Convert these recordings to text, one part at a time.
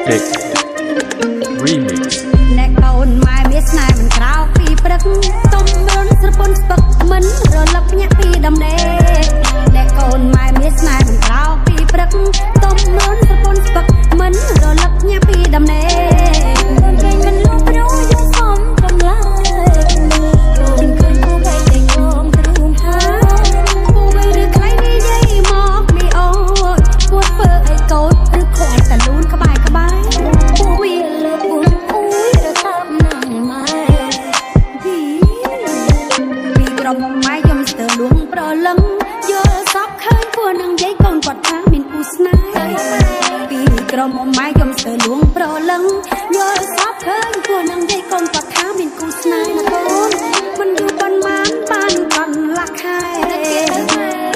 Dick Remix អ្នកកូនម៉ែមានស្នេហ៍មិនក្រោកពីព្រឹកទុំរុនស្រពន់ស្ពឹកមិនរលឹកភ្ញាក់ពីដំណេកអ្នកកូនម៉ែមានស្នេហ៍មិនក្រោកពីព្រឹកទុំរុនស្រពន់ស្ពឹកមិនរលឹកភ្ញាក់ពីដំណេកគេមិនលងប្រយយកសំកំឡាយកូនឃើញគូវៃតែគំគ្រូមហាគូវៃឬខ្លៃនិយាយមកនេះអូយគួរធ្វើឲ្យកូនឬខ្វាយតលូនក្បែរក្បែរគូវាលើគូម៉ែយំស្ទើលួងប្រលឹងយល់សពឃើញគួរនឹងយាយកូនគាត់ថាមានគូស្នេហ៍ពីក្រុមម៉ែយំស្ទើលួងប្រលឹងយល់សពឃើញគួរនឹងយាយកូនគាត់ថាមានគូស្នេហ៍ណាកូនមិនយូរប៉ុន្មានបានកន្លះខែ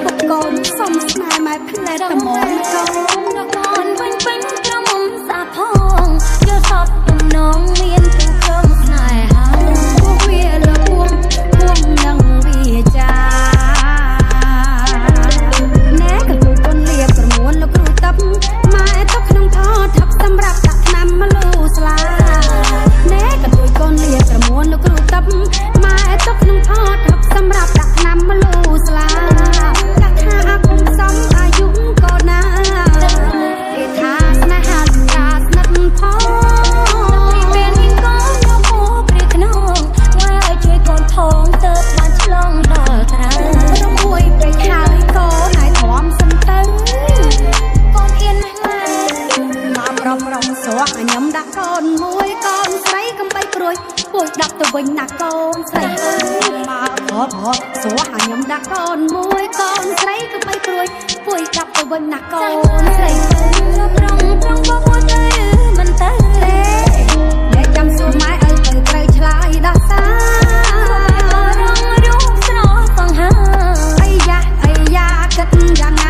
ពុកកូនសុំស្នេហ៍ម៉ែផ្លែតមនកូនវិញក្រុមសាផងយល់សពទំនងមានគូក្រុមស្នេហាពួកវាលើពួងនឹងវាចាណែក៏លោកកូនលៀបក្រមួនលោកគ្រូតាប់ម៉ែទុកក្នុងថថប់សម្រាប់ដាក់ថ្នាំមលូស្លាណែក៏លោកកូនលៀបក្រមួនលោកគ្រូតាប់ម៉ែទុកក្នុងថថប់សម្រាប់ដាក់ថ្នាំមលូស្លាកាថាគុំសំអាយុក៏ណាគេថាស្នេហារាស្និទ្ធផងពេលនេះក៏យកពូព្រាក្នុងម៉ែឲ្យជួយកូនផងទៅបានឆ្លងដល់ត្រារមួយពេកហើយកូនឲ្យទ្រាំសិនទៅកូនអៀនម៉ែមកប្រមរំស្រស់ញ៉ាំដាក់កូនមួយកូនស្រីកំបីព្រួយពួយដាក់ទៅវិញណាកូនស្រីអើយមកប្រស្រស់ញ៉ាំដាក់កូនមួយកូនស្រីកំបីព្រួយពួយដាក់ទៅវិញណាកូនស្រីប្រងបបទៅមិនទៅអ្នកចាំសួរម៉ែឲ្យទៅត្រូវឆ្លើយដោះសាររងរូបស្រស់សង្ហាអាយ៉ាគិតយ៉ាង